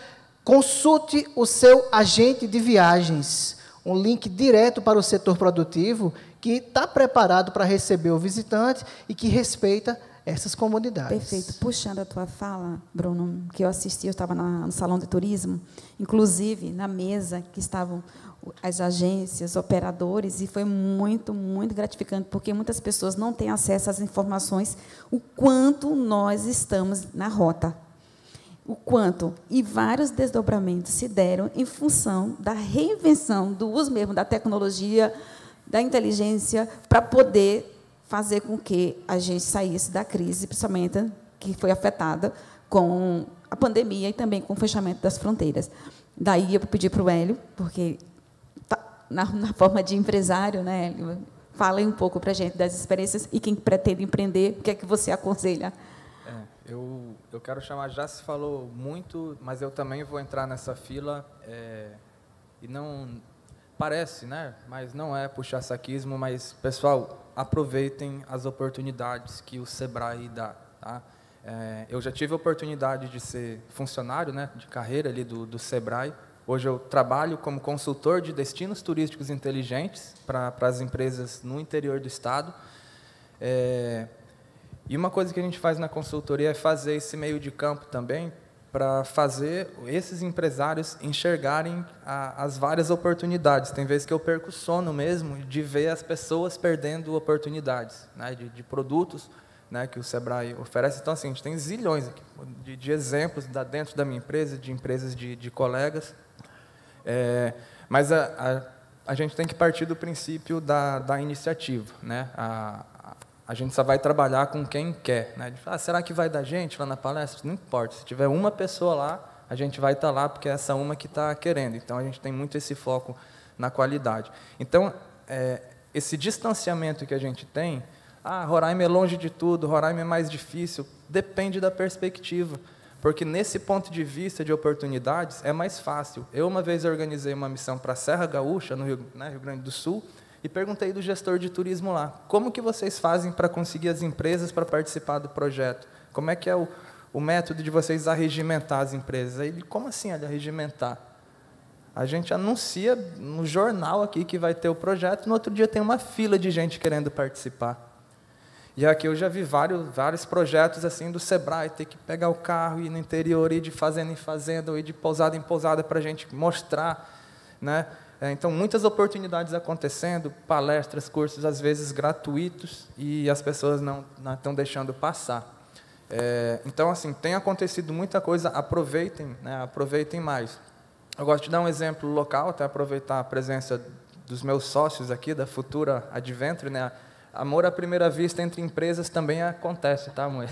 consulte o seu agente de viagens. Um link direto para o setor produtivo, que está preparado para receber o visitante e que respeita essas comunidades. Perfeito. Puxando a tua fala, Bruno, que eu assisti, eu estava no Salão de Turismo, inclusive na mesa que estavam as agências, operadores, e foi muito, muito gratificante, porque muitas pessoas não têm acesso às informações, o quanto nós estamos na rota. O quanto, e vários desdobramentos se deram em função da reinvenção, do uso mesmo da tecnologia, da inteligência, para poder fazer com que a gente saísse da crise, principalmente que foi afetada com a pandemia e também com o fechamento das fronteiras. Daí eu pedi para o Hélio, porque tá na forma de empresário, né, Hélio? Fala aí um pouco para a gente das experiências e quem pretende empreender, o que é que você aconselha? Eu quero chamar, já se falou muito, mas eu também vou entrar nessa fila, e não parece, né? Mas não é puxar saquismo, mas, pessoal, aproveitem as oportunidades que o Sebrae dá. Tá? Eu já tive a oportunidade de ser funcionário, né, de carreira ali do Sebrae. Hoje eu trabalho como consultor de destinos turísticos inteligentes para as empresas no interior do estado. E uma coisa que a gente faz na consultoria é fazer esse meio de campo também, para fazer esses empresários enxergarem as várias oportunidades. Tem vezes que eu perco o sono mesmo de ver as pessoas perdendo oportunidades, né, de produtos, né, que o Sebrae oferece. Então, assim, a gente tem zilhões aqui, de exemplos dentro da minha empresa, de empresas de colegas. Mas a gente tem que partir do princípio da iniciativa, né? A gente só vai trabalhar com quem quer, né? Será que vai dar gente lá na palestra? Não importa. Se tiver uma pessoa lá, a gente vai estar lá porque é essa uma que está querendo. Então, a gente tem muito esse foco na qualidade. Então, esse distanciamento que a gente tem, Roraima é longe de tudo, Roraima é mais difícil, depende da perspectiva. Porque nesse ponto de vista de oportunidades é mais fácil. Eu uma vez organizei uma missão para a Serra Gaúcha, no Rio Grande do Sul, e perguntei do gestor de turismo lá, como que vocês fazem para conseguir as empresas para participar do projeto? Como é que é o método de vocês arregimentar as empresas? Aí ele, como assim arregimentar? A gente anuncia no jornal aqui que vai ter o projeto, no outro dia tem uma fila de gente querendo participar. E aqui eu já vi vários projetos assim do Sebrae, ter que pegar o carro, ir no interior, ir de fazenda em fazenda, ou ir de pousada em pousada para a gente mostrar, né? Então, muitas oportunidades acontecendo, palestras, cursos, às vezes gratuitos, e as pessoas não estão deixando passar. Então, assim, tem acontecido muita coisa, aproveitem, né? Aproveitem mais. Eu gosto de dar um exemplo local, até aproveitar a presença dos meus sócios aqui, da Futura Adventure, né? Amor à primeira vista entre empresas também acontece, tá, mãe?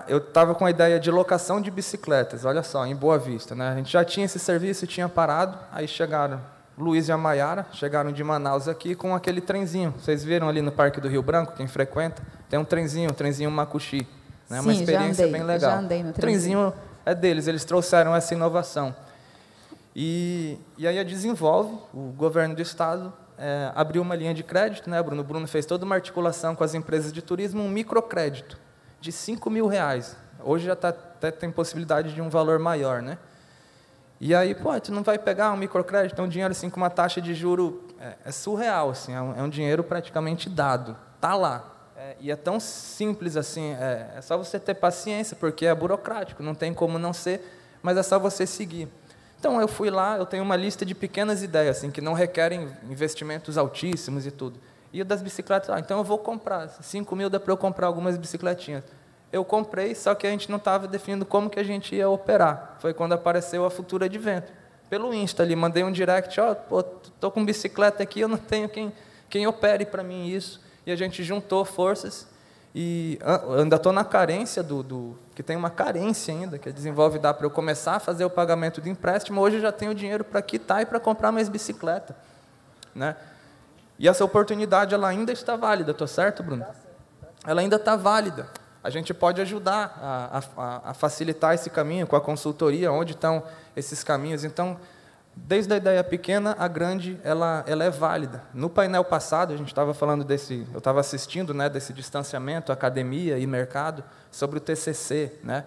Eu estava com a ideia de locação de bicicletas, olha só, em Boa Vista, né? A gente já tinha esse serviço, tinha parado, aí chegaram Luiz e a Maiara, chegaram de Manaus aqui com aquele trenzinho. Vocês viram ali no Parque do Rio Branco, quem frequenta? Tem um trenzinho Macuxi, né? Uma experiência bem legal. Já andei no trenzinho é deles, eles trouxeram essa inovação. E aí a Desenvolve, o governo do estado, abriu uma linha de crédito, né? O Bruno fez toda uma articulação com as empresas de turismo, um microcrédito de R$5.000. Hoje já até tem possibilidade de um valor maior, né? E aí, pô, tu não vai pegar um microcrédito, um dinheiro assim com uma taxa de juro surreal, assim, é um dinheiro praticamente dado, tá lá. E é tão simples assim, é só você ter paciência, porque é burocrático, não tem como não ser, mas é só você seguir. Então, eu fui lá, eu tenho uma lista de pequenas ideias, assim, que não requerem investimentos altíssimos e tudo. E das bicicletas, então eu vou comprar, 5 mil dá para eu comprar algumas bicicletinhas. Eu comprei, só que a gente não estava definindo como que a gente ia operar. Foi quando apareceu a Futura Adventure. Pelo Insta ali, mandei um direct, estou com bicicleta aqui, eu não tenho quem opere para mim isso. E a gente juntou forças e ainda estou na carência que tem uma carência ainda, que a Desenvolve dá para eu começar a fazer o pagamento do empréstimo. Hoje eu já tenho dinheiro para quitar e para comprar mais bicicleta, né? E essa oportunidade ela ainda está válida, estou certo, Bruno? Ela ainda está válida. A gente pode ajudar a facilitar esse caminho com a consultoria, onde estão esses caminhos. Então, desde a ideia pequena, a grande, ela é válida. No painel passado, a gente estava falando eu estava assistindo, né, desse distanciamento, academia e mercado, sobre o TCC, né?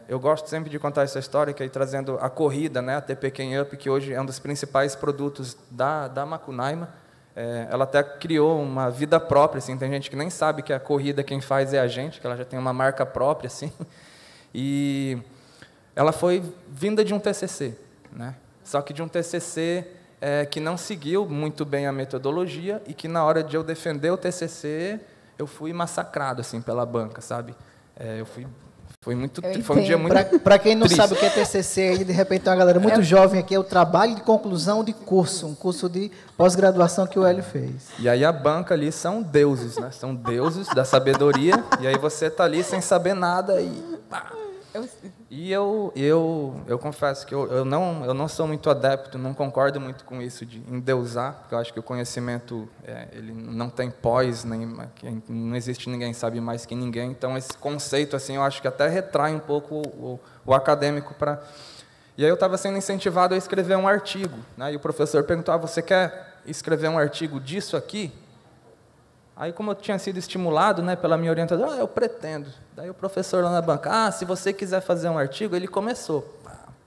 Eu gosto sempre de contar essa história, que aí trazendo a corrida, né, a TP Quem Up, que hoje é um dos principais produtos da Macunaíma. Ela até criou uma vida própria, assim, tem gente que nem sabe que a corrida quem faz é a gente, que ela já tem uma marca própria, assim. E ela foi vinda de um TCC, né? Só que de um TCC que não seguiu muito bem a metodologia e que na hora de eu defender o TCC eu fui massacrado assim pela banca, sabe? Foi um dia muito Para quem não triste. sabe o que é TCC, aí de repente tem uma galera muito jovem aqui, é o trabalho de conclusão de curso, um curso de pós-graduação que o Hélio fez. E aí a banca ali são deuses, né? São deuses da sabedoria, e aí você tá ali sem saber nada e pá. E eu confesso que eu não sou muito adepto, não concordo muito com isso de endeusar, porque eu acho que o conhecimento ele não tem pós, não existe ninguém sabe mais que ninguém. Então esse conceito assim, eu acho que até retrai um pouco o acadêmico para. E aí eu estava sendo incentivado a escrever um artigo, né? E o professor perguntou: você quer escrever um artigo disso aqui? Aí, como eu tinha sido estimulado, né, pela minha orientadora, eu pretendo. Daí o professor lá na banca, se você quiser fazer um artigo, ele começou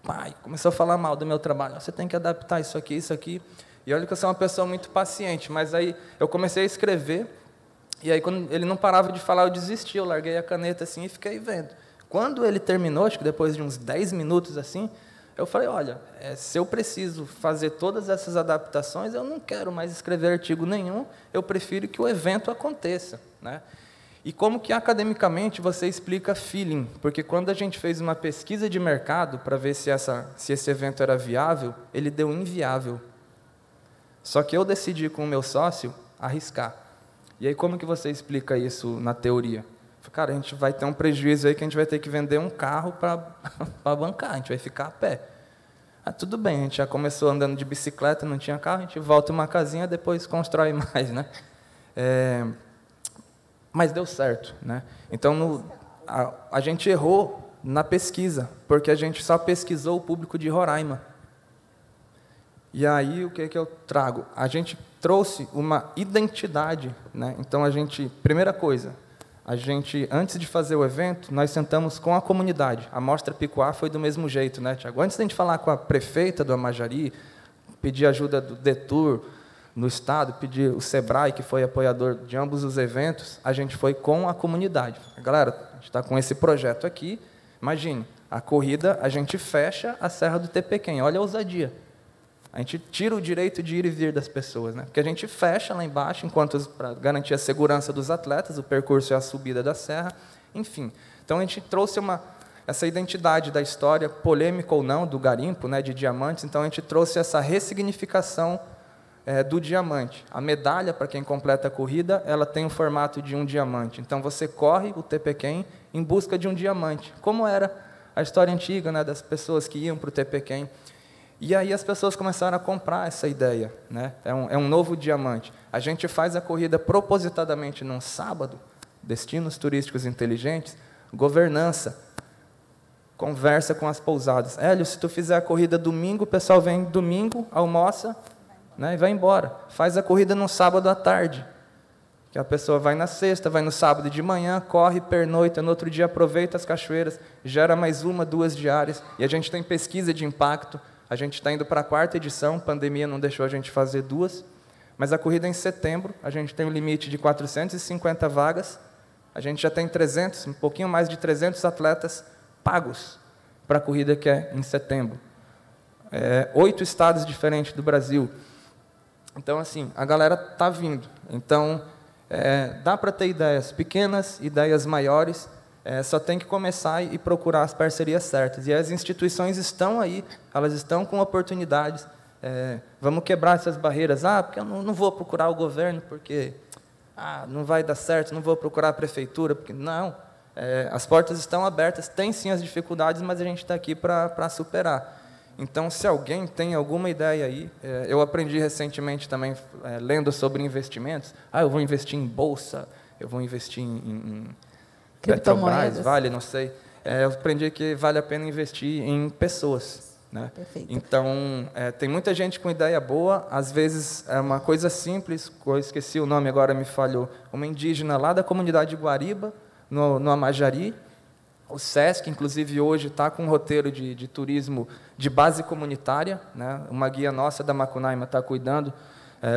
a falar mal do meu trabalho. Você tem que adaptar isso aqui. E olha que eu sou uma pessoa muito paciente, mas aí eu comecei a escrever, e aí quando ele não parava de falar, eu desisti, eu larguei a caneta assim e fiquei vendo. Quando ele terminou, acho que depois de uns 10 minutos assim, eu falei, olha, se eu preciso fazer todas essas adaptações, eu não quero mais escrever artigo nenhum, eu prefiro que o evento aconteça, né? E como que academicamente você explica feeling? Porque quando a gente fez uma pesquisa de mercado para ver se esse evento era viável, ele deu inviável. Só que eu decidi com o meu sócio arriscar. E aí como que você explica isso na teoria? Cara, a gente vai ter um prejuízo aí que a gente vai ter que vender um carro para bancar, a gente vai ficar a pé. Tudo bem, a gente já começou andando de bicicleta, não tinha carro, a gente volta uma casinha, depois constrói mais, né? mas deu certo, né? Então, a gente errou na pesquisa, porque a gente só pesquisou o público de Roraima. E aí, o que eu trago? A gente trouxe uma identidade, né? Então, primeira coisa, antes de fazer o evento, nós sentamos com a comunidade. A Mostra Picuá foi do mesmo jeito, né, Tiago? Antes de a gente falar com a prefeita do Amajari, pedir ajuda do DETUR no estado, pedir o SEBRAE, que foi apoiador de ambos os eventos, a gente foi com a comunidade. Galera, a gente está com esse projeto aqui, imagine, a corrida, a gente fecha a Serra do Tepequém, olha a ousadia. A gente tira o direito de ir e vir das pessoas, né? Porque a gente fecha lá embaixo, para garantir a segurança dos atletas, o percurso é a subida da serra, enfim. Então, a gente trouxe essa identidade da história, polêmica ou não, do garimpo, né, de diamantes. Então, a gente trouxe essa ressignificação do diamante. A medalha, para quem completa a corrida, ela tem o formato de um diamante. Então, você corre o Tepequém em busca de um diamante, como era a história antiga, né, das pessoas que iam para o Tepequém. E aí as pessoas começaram a comprar essa ideia, né? É um novo diamante. A gente faz a corrida propositadamente num sábado, destinos turísticos inteligentes, governança, conversa com as pousadas. Hélio, se tu fizer a corrida domingo, o pessoal vem domingo, almoça, né, e vai embora. Faz a corrida num sábado à tarde, que a pessoa vai na sexta, vai no sábado de manhã, corre, pernoita, no outro dia aproveita as cachoeiras, gera mais 1, 2 diárias, e a gente tem pesquisa de impacto. A gente está indo para a 4ª edição, pandemia não deixou a gente fazer 2, mas a corrida é em setembro, a gente tem um limite de 450 vagas, a gente já tem um pouquinho mais de 300 atletas pagos para a corrida que é em setembro. 8 estados diferentes do Brasil. Então, assim, a galera está vindo. Então, dá para ter ideias pequenas, ideias maiores, só tem que começar e procurar as parcerias certas. E as instituições estão aí, elas estão com oportunidades. Vamos quebrar essas barreiras. Porque eu não vou procurar o governo, porque não vai dar certo, não vou procurar a prefeitura, porque não. As portas estão abertas, tem sim as dificuldades, mas a gente está aqui para superar. Então, se alguém tem alguma ideia aí, eu aprendi recentemente também, lendo sobre investimentos, eu vou investir em bolsa, eu vou investir em Petrobras, Vale, não sei. Eu aprendi que vale a pena investir em pessoas, né? Perfeito. Então, tem muita gente com ideia boa, às vezes é uma coisa simples, eu esqueci o nome agora, me falhou, uma indígena lá da comunidade de Guariba, no Amajari. O SESC, inclusive, hoje está com um roteiro de turismo de base comunitária, né? Uma guia nossa da Macunaíma está cuidando,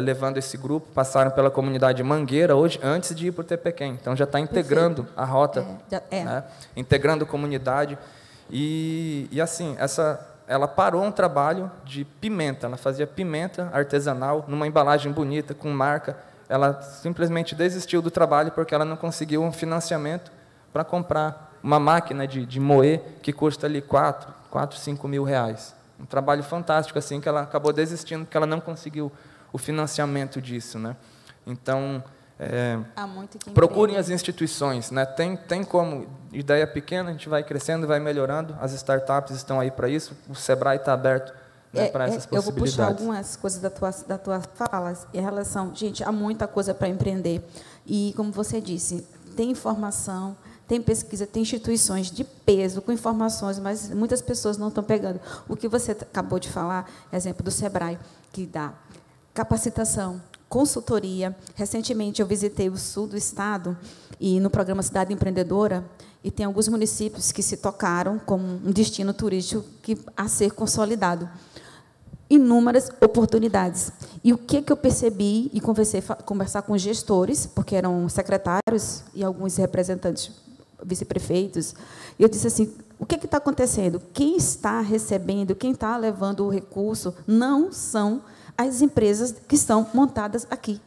levando esse grupo, passaram pela comunidade Mangueira hoje, antes de ir para o Tepequém. Então, já está integrando a rota, né? Integrando a comunidade. E assim, ela parou um trabalho de pimenta, ela fazia pimenta artesanal, numa embalagem bonita, com marca. Ela simplesmente desistiu do trabalho porque ela não conseguiu um financiamento para comprar uma máquina de moer que custa ali 4, 5 mil reais. Um trabalho fantástico, assim, que ela acabou desistindo porque ela não conseguiu o financiamento disso, né? Então, procurem as instituições, né? Tem como, ideia pequena, a gente vai crescendo, vai melhorando, as startups estão aí para isso, o SEBRAE está aberto, né, para essas possibilidades. Eu vou puxar algumas coisas da tua fala em relação... Gente, há muita coisa para empreender. E, como você disse, tem informação, tem pesquisa, tem instituições de peso, com informações, mas muitas pessoas não estão pegando. O que você acabou de falar, exemplo do SEBRAE, que dá capacitação, consultoria. Recentemente, eu visitei o sul do estado, e no programa Cidade Empreendedora, e tem alguns municípios que se tocaram como um destino turístico a ser consolidado. Inúmeras oportunidades. E o que eu percebi, e conversar com os gestores, porque eram secretários e alguns representantes, vice-prefeitos, e eu disse assim, o que está acontecendo? Quem está recebendo, quem está levando o recurso, não são as empresas que estão montadas aqui.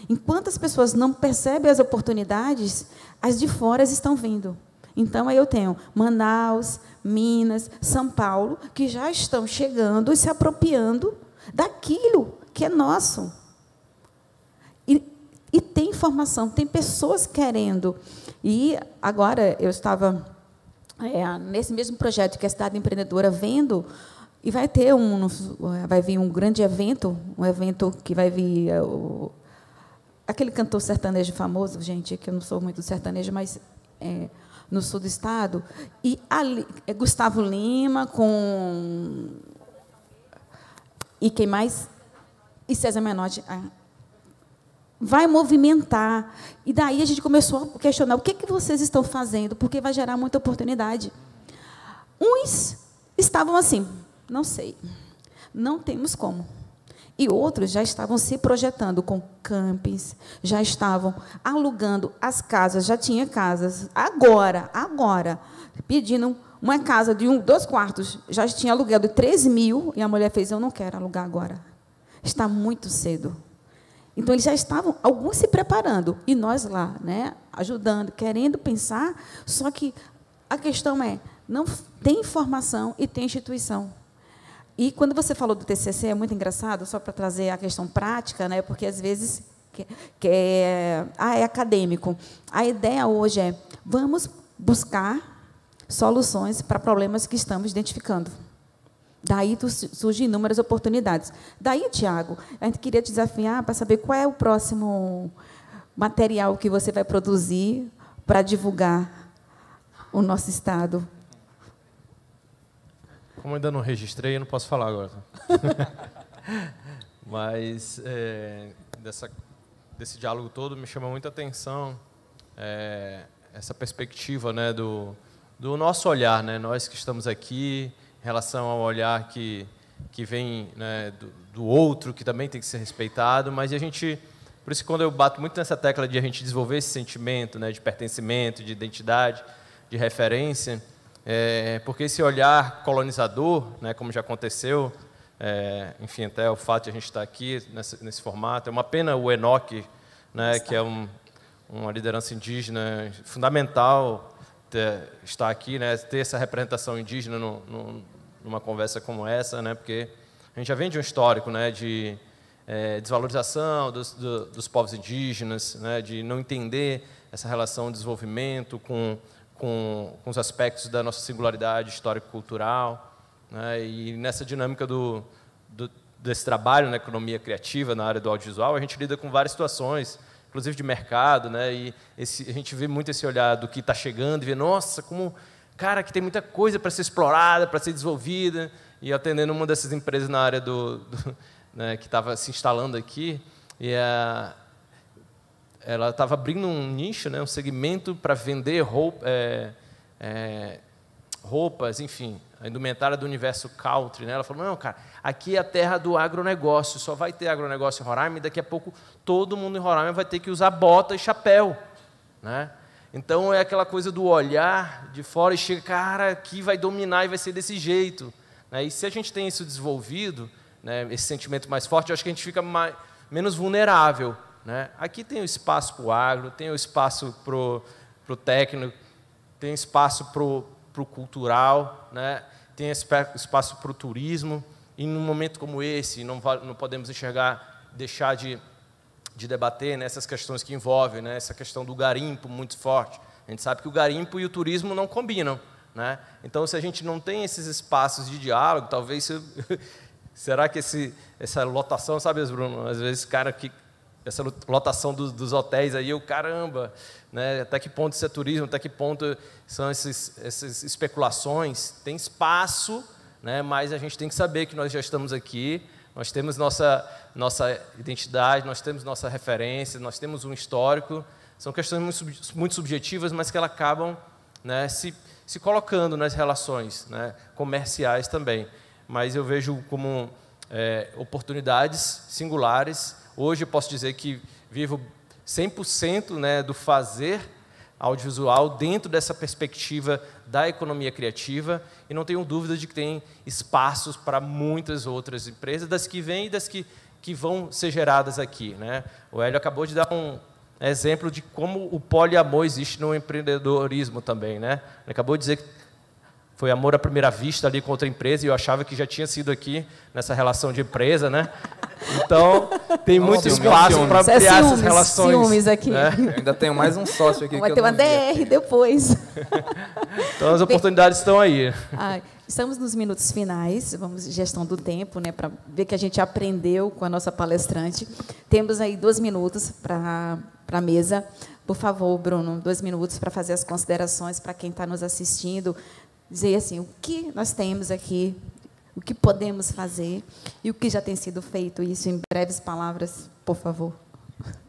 Enquanto as pessoas não percebem as oportunidades, as de fora estão vindo. Então, aí eu tenho Manaus, Minas, São Paulo, que já estão chegando e se apropriando daquilo que é nosso. E tem informação, tem pessoas querendo. E agora eu estava nesse mesmo projeto que é a Cidade Empreendedora vendo, e vai vir um grande evento, um evento que vai vir aquele cantor sertanejo famoso, gente, que eu não sou muito sertanejo, mas no sul do estado, e ali, Gustavo Lima com... E quem mais? E César Menotti. Vai movimentar. E daí a gente começou a questionar o que vocês estão fazendo, porque vai gerar muita oportunidade. Uns estavam assim, não sei, não temos como. E outros já estavam se projetando com campings, já estavam alugando as casas, já tinha casas. Agora, pedindo uma casa de 2 quartos, já tinha aluguel de 3 mil, e a mulher fez, eu não quero alugar agora. Está muito cedo. Então, eles já estavam, alguns se preparando, e nós lá, né, ajudando, querendo pensar, só que a questão é, não tem informação e tem instituição. E quando você falou do TCC, é muito engraçado, só para trazer a questão prática, né, porque, às vezes, é acadêmico. A ideia hoje é, vamos buscar soluções para problemas que estamos identificando. Daí surgem inúmeras oportunidades. Daí, Tiago, a gente queria te desafiar para saber qual é o próximo material que você vai produzir para divulgar o nosso estado. Como eu ainda não registrei, eu não posso falar agora. Mas desse diálogo todo me chama muita atenção essa perspectiva, né, do nosso olhar, né, nós que estamos aqui, em relação ao olhar que vem, né, do outro, que também tem que ser respeitado, mas por isso que quando eu bato muito nessa tecla de a gente desenvolver esse sentimento, né, de pertencimento, de identidade, de referência, porque esse olhar colonizador, né, como já aconteceu, enfim, até o fato de a gente estar aqui nesse formato, é uma pena o Enoque, né, que é uma liderança indígena fundamental, estar aqui, né, ter essa representação indígena numa conversa como essa, né, porque a gente já vem de um histórico, né, de desvalorização dos povos indígenas, né, de não entender essa relação de desenvolvimento com os aspectos da nossa singularidade histórico-cultural, né, e nessa dinâmica desse trabalho na economia criativa, na área do audiovisual, a gente lida com várias situações, inclusive de mercado, né, e a gente vê muito esse olhar do que está chegando e vê, nossa, como, cara, que tem muita coisa para ser explorada, para ser desenvolvida, e atendendo uma dessas empresas na área né, que estava se instalando aqui, e ela estava abrindo um nicho, né, um segmento para vender roupas, enfim, a indumentária do universo country, né? Ela falou, não, cara, aqui é a terra do agronegócio, só vai ter agronegócio em Roraima e daqui a pouco todo mundo em Roraima vai ter que usar bota e chapéu, né? Então, é aquela coisa do olhar de fora e chega, cara, aqui vai dominar e vai ser desse jeito, né? E se a gente tem isso desenvolvido, né, esse sentimento mais forte, eu acho que a gente fica menos vulnerável, né? Aqui tem o espaço para o agro, tem o espaço para o técnico, tem espaço para o cultural, né? Tem espaço para o turismo, e num momento como esse, não podemos deixar de debater, né, essas questões que envolvem, né, essa questão do garimpo muito forte. A gente sabe que o garimpo e o turismo não combinam, né? Então, se a gente não tem esses espaços de diálogo, talvez... será que essa lotação, sabe, Bruno? Às vezes, cara, essa lotação dos hotéis aí, caramba, né? Até que ponto isso é turismo, até que ponto são essas especulações? Tem espaço, né? Mas a gente tem que saber que nós já estamos aqui, nós temos nossa identidade, nós temos nossa referência, nós temos um histórico. São questões muito subjetivas, mas que elas acabam, né, se colocando nas relações, né, comerciais também. Mas eu vejo como oportunidades singulares. Hoje eu posso dizer que vivo 100%, né, do fazer audiovisual dentro dessa perspectiva da economia criativa, e não tenho dúvida de que tem espaços para muitas outras empresas, das que vêm e das que vão ser geradas aqui, né? O Hélio acabou de dar um exemplo de como o poliamor existe no empreendedorismo também, né? Ele acabou de dizer que foi amor à primeira vista ali com outra empresa, e eu achava que já tinha sido aqui nessa relação de empresa, né? Tem muito espaço para Isso é ampliar essas ciúmes, relações. ciúmes aqui. Eu ainda tenho mais um sócio aqui Vai que ter eu uma não vi. DR depois. Então as oportunidades estão aí. Estamos nos minutos finais, vamos gestão do tempo, né, para ver que a gente aprendeu com a nossa palestrante. Temos aí 2 minutos para a mesa. Por favor, Bruno, 2 minutos para fazer as considerações para quem está nos assistindo, dizer assim, o que nós temos aqui, o que podemos fazer e o que já tem sido feito. Isso em breves palavras, por favor.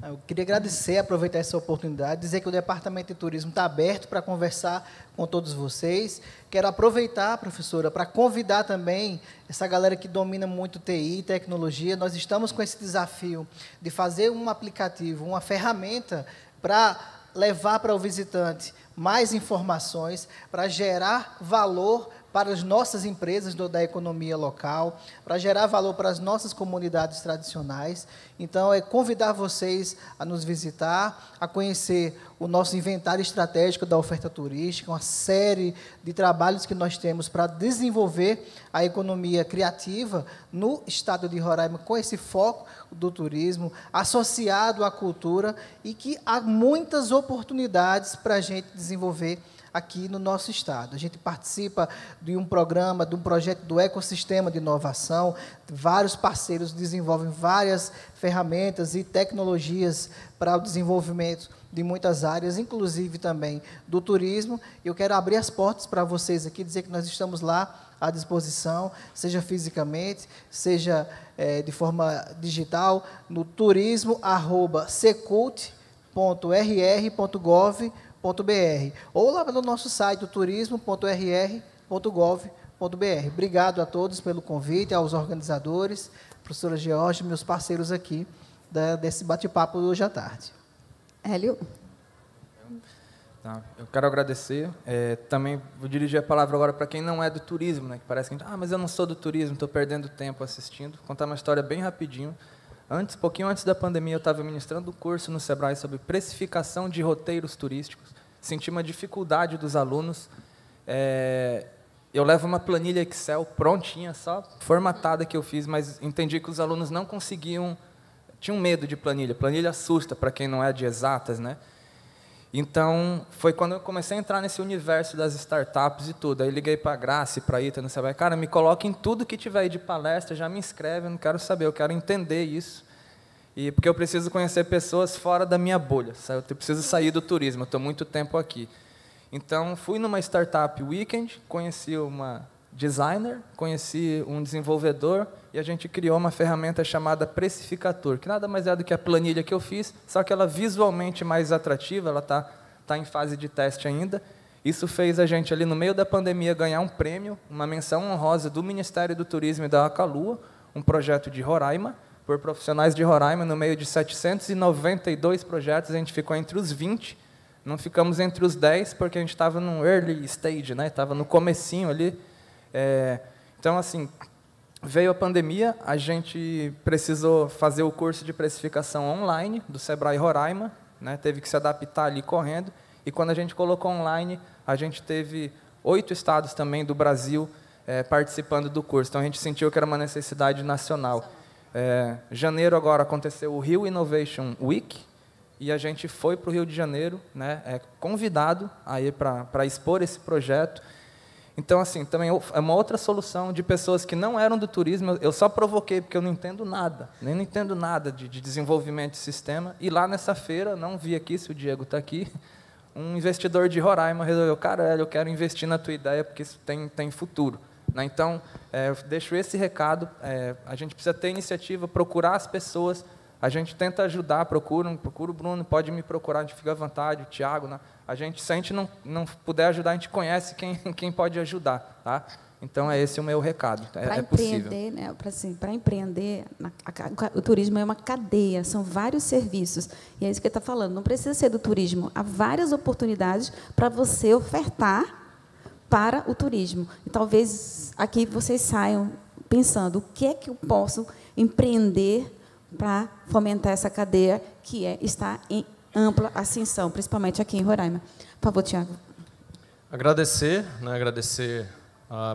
Eu queria agradecer, aproveitar essa oportunidade, dizer que o Departamento de Turismo está aberto para conversar com todos vocês. Quero aproveitar, professora, para convidar também essa galera que domina muito TI e tecnologia. Nós estamos com esse desafio de fazer um aplicativo, uma ferramenta para levar para o visitante mais informações, para gerar valor para as nossas empresas da economia local, para gerar valor para as nossas comunidades tradicionais. Então, é convidar vocês a nos visitar, a conhecer o nosso inventário estratégico da oferta turística, uma série de trabalhos que nós temos para desenvolver a economia criativa no estado de Roraima, com esse foco do turismo, associado à cultura, e que há muitas oportunidades para a gente desenvolver aqui no nosso estado. A gente participa de um programa, de um projeto do ecossistema de inovação. Vários parceiros desenvolvem várias ferramentas e tecnologias para o desenvolvimento de muitas áreas, inclusive também do turismo. Eu quero abrir as portas para vocês aqui, dizer que nós estamos lá à disposição, seja fisicamente, seja de forma digital, no turismo@secult.rr.gov.br ou lá no nosso site, turismo.rr.gov.br. Obrigado a todos pelo convite, aos organizadores, professora Georgia, meus parceiros aqui desse bate-papo hoje à tarde. Hélio? Eu quero agradecer. Também vou dirigir a palavra agora para quem não é do turismo, né? Que parece que mas eu não sou do turismo, estou perdendo tempo assistindo. Vou contar uma história bem rapidinho. Pouquinho antes da pandemia, eu estava ministrando um curso no Sebrae sobre precificação de roteiros turísticos. Senti uma dificuldade dos alunos. Eu levo uma planilha Excel prontinha, só formatada que eu fiz, mas entendi que os alunos não conseguiam, tinham medo de planilha. Planilha assusta para quem não é de exatas, né? Então, foi quando eu comecei a entrar nesse universo das startups e tudo. Aí liguei para a Graça e para a Ita no Sebrae. Cara, me coloque em tudo que tiver aí de palestra, já me inscreve, eu não quero saber, eu quero entender isso. Porque eu preciso conhecer pessoas fora da minha bolha. Eu preciso sair do turismo, eu estou muito tempo aqui. Então, fui numa startup weekend, conheci uma designer, conheci um desenvolvedor e a gente criou uma ferramenta chamada Precificator, que nada mais é do que a planilha que eu fiz, só que ela visualmente mais atrativa, ela está em fase de teste ainda. Isso fez a gente, ali no meio da pandemia, ganhar um prêmio, uma menção honrosa do Ministério do Turismo e da Acalua, um projeto de Roraima, por profissionais de Roraima, no meio de 792 projetos, a gente ficou entre os 20, não ficamos entre os 10, porque a gente estava no early stage, né? Estava no comecinho ali. Então, assim, veio a pandemia, a gente precisou fazer o curso de precificação online do Sebrae Roraima, né? Teve que se adaptar ali correndo, e quando a gente colocou online, a gente teve 8 estados também do Brasil participando do curso, então a gente sentiu que era uma necessidade nacional. Janeiro agora aconteceu o Rio Innovation Week, e a gente foi para o Rio de Janeiro, né? Convidado aí para expor esse projeto. Então, assim, também é uma outra solução de pessoas que não eram do turismo. Eu só provoquei, porque eu não entendo nada, nem não entendo nada de desenvolvimento de sistema. E lá nessa feira, não vi aqui, se o Diego está aqui, um investidor de Roraima resolveu, cara, eu quero investir na tua ideia, porque isso tem futuro. Né? Então, eu deixo esse recado, a gente precisa ter iniciativa, procurar as pessoas, a gente tenta ajudar, procura o Bruno, pode me procurar, a gente fica à vontade, o Thiago, né? Se a gente não puder ajudar, a gente conhece quem pode ajudar, tá? Então, esse é o meu recado, é possível. Né, para empreender, o turismo é uma cadeia, são vários serviços, e é isso que ele está falando, não precisa ser do turismo, há várias oportunidades para você ofertar para o turismo. E talvez aqui vocês saiam pensando, o que é que eu posso empreender para fomentar essa cadeia que está em ampla ascensão, principalmente aqui em Roraima. Por favor, Tiago. Agradecer,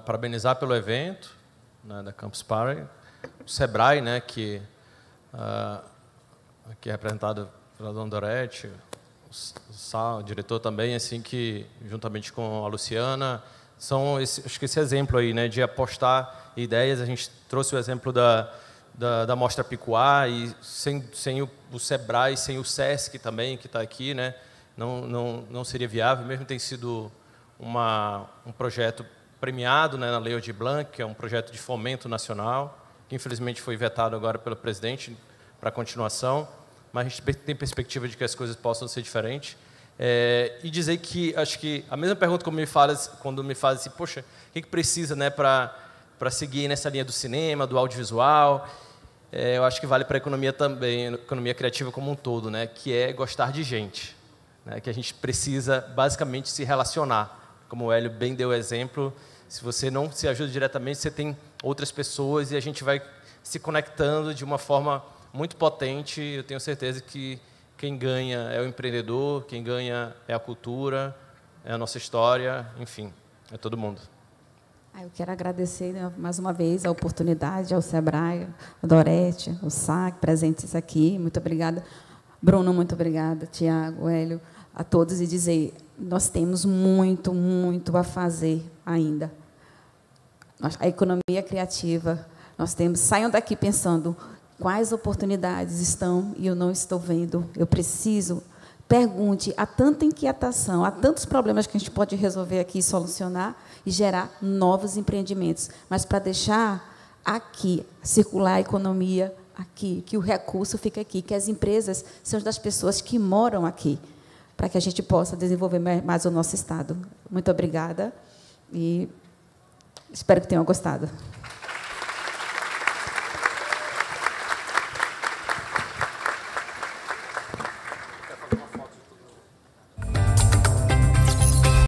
parabenizar pelo evento, né, da Campus Party, o Sebrae, né, que aqui representado pela dona Dorete, o diretor também, assim, que, juntamente com a Luciana, são acho que esse exemplo aí, né, de apostar ideias. A gente trouxe o exemplo da Mostra Picuá, e sem o Sebrae, sem o SESC também, que está aqui, né, não seria viável, mesmo tem sido um projeto premiado, né, na Lei Aldir Blanc, que é um projeto de fomento nacional, que infelizmente foi vetado agora pelo presidente para continuação, mas a gente tem perspectiva de que as coisas possam ser diferentes. E dizer que, acho que a mesma pergunta quando me fazem assim, poxa, o que precisa, né, para seguir nessa linha do cinema, do audiovisual, eu acho que vale para a economia também, economia criativa como um todo, né, que é gostar de gente, né, que a gente precisa basicamente se relacionar. Como o Hélio bem deu exemplo, se você não se ajuda diretamente, você tem outras pessoas e a gente vai se conectando de uma forma muito potente. Eu tenho certeza que quem ganha é o empreendedor, quem ganha é a cultura, é a nossa história, enfim, é todo mundo. Eu quero agradecer, né, mais uma vez a oportunidade ao Sebrae, a Dorete, ao SAC, presentes aqui. Muito obrigada. Bruno, muito obrigada. Tiago, Hélio, a todos, e dizer, nós temos muito, muito a fazer ainda. A economia criativa, nós temos, saiam daqui pensando quais oportunidades estão e eu não estou vendo. Eu preciso, pergunte, há tanta inquietação, há tantos problemas que a gente pode resolver aqui, solucionar e gerar novos empreendimentos. Mas para deixar aqui, circular a economia aqui, que o recurso fica aqui, que as empresas são das pessoas que moram aqui, para que a gente possa desenvolver mais o nosso Estado. Muito obrigada e espero que tenham gostado.